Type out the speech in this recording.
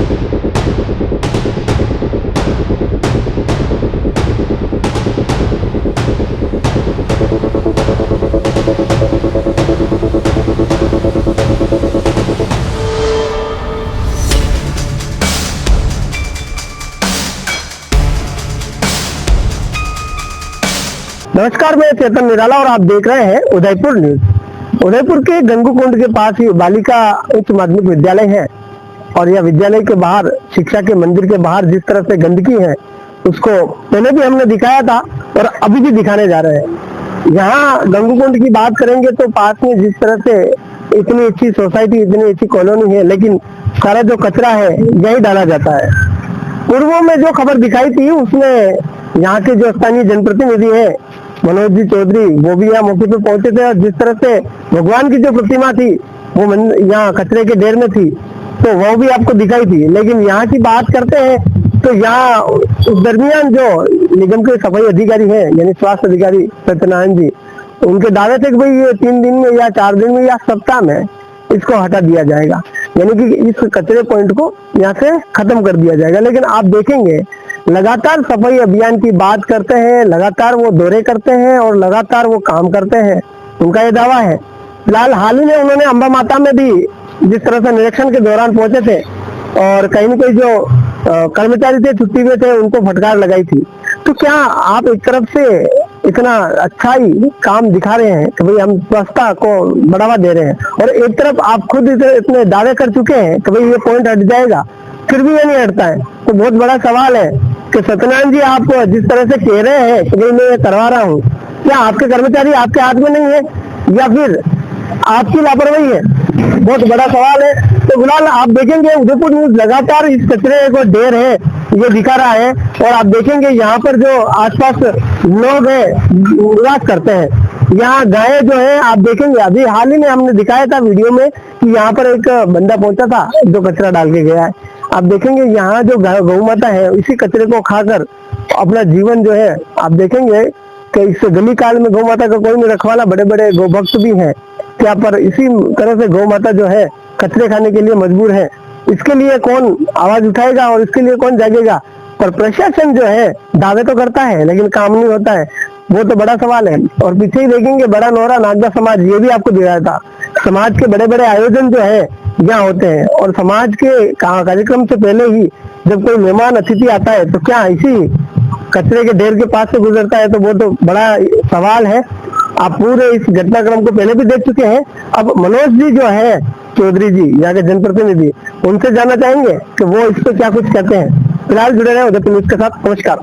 नमस्कार, मैं चेतन निराला और आप देख रहे हैं उदयपुर न्यूज। उदयपुर के गंगूकुंड के पास ही बालिका उच्च माध्यमिक विद्यालय है और यह विद्यालय के बाहर, शिक्षा के मंदिर के बाहर जिस तरह से गंदगी है उसको पहले भी हमने दिखाया था और अभी भी दिखाने जा रहे हैं। यहाँ गंगूकुंड की बात करेंगे तो पास में जिस तरह से इतनी अच्छी सोसाइटी, इतनी अच्छी कॉलोनी है, लेकिन सारा जो कचरा है यही डाला जाता है। पूर्व में जो खबर दिखाई थी उसमें यहाँ के जो स्थानीय जनप्रतिनिधि है मनोज जी चौधरी, वो भी यहाँ मौके पे पहुंचे थे और जिस तरह से भगवान की जो प्रतिमा थी वो यहाँ कचरे के ढेर में थी तो वो भी आपको दिखाई थी। लेकिन यहाँ की बात करते हैं तो यहाँ उस दरमियान जो निगम के सफाई अधिकारी हैं यानी स्वास्थ्य अधिकारी सत्यनारायण जी, उनके दावे थे कि भाई ये 3 दिन में या 4 दिन में या सप्ताह में इसको हटा दिया जाएगा, यानी कि इस कचरे पॉइंट को यहाँ से खत्म कर दिया जाएगा। लेकिन आप देखेंगे लगातार सफाई अभियान की बात करते हैं, लगातार वो दौरे करते हैं और लगातार वो काम करते हैं, उनका ये दावा है। फिलहाल हाल ही में उन्होंने अंबा माता में भी जिस तरह से निरीक्षण के दौरान पहुंचे थे और कहीं न कहीं जो कर्मचारी थे छुट्टी में थे उनको फटकार लगाई थी। तो क्या आप एक तरफ से इतना अच्छा ही काम दिखा रहे हैं कि भाई हम स्वच्छता को बढ़ावा दे रहे हैं और एक तरफ आप खुद इतने दावे कर चुके हैं कि भाई ये पॉइंट हट जाएगा, फिर भी ये नहीं हटता है, तो बहुत बड़ा सवाल है कि सत्यनारायण जी आप जिस तरह से कह रहे हैं कि भाई मैं ये करवा रहा हूँ, क्या आपके कर्मचारी आपके हाथ में नहीं है या फिर आपकी लापरवाही है? बहुत बड़ा सवाल है। तो फिलहाल आप देखेंगे उदयपुर न्यूज लगातार इस कचरे को ढेर है ये दिखा रहा है और आप देखेंगे यहाँ पर जो आसपास लोग हैं निवास करते हैं, यहाँ गाय जो है आप देखेंगे, अभी हाल ही में हमने दिखाया था वीडियो में कि यहाँ पर एक बंदा पहुंचा था जो कचरा डाल के गया है। आप देखेंगे यहाँ जो गौ माता है इसी कचरे को खाकर अपना जीवन जो है, आप देखेंगे कि इस गली काल में गौ माता का कोई नहीं रखवाला, बड़े बड़े गौ भक्त भी हैं क्या, पर इसी तरह से गौ माता जो है कचरे खाने के लिए मजबूर है। इसके लिए कौन आवाज उठाएगा और इसके लिए कौन जागेगा? पर प्रशासन जो है दावे तो करता है लेकिन काम नहीं होता है, वो तो बड़ा सवाल है। और पीछे ही देखेंगे बड़ा नोहरा नागदा समाज, ये भी आपको दिखाया था। समाज के बड़े बड़े आयोजन जो है यहाँ होते हैं और समाज के कार्यक्रम से पहले ही जब कोई मेहमान अतिथि आता है तो क्या इसी कचरे के ढेर के पास से गुजरता है? तो वो तो बड़ा सवाल है। आप पूरे इस घटनाक्रम को पहले भी देख चुके हैं। अब मनोज जी जो है चौधरी जी, यहाँ के जनप्रतिनिधि, उनसे जानना चाहेंगे कि वो इस पर क्या कुछ कहते हैं। फिलहाल जुड़े रहे उदयपुर न्यूज के साथ। नमस्कार।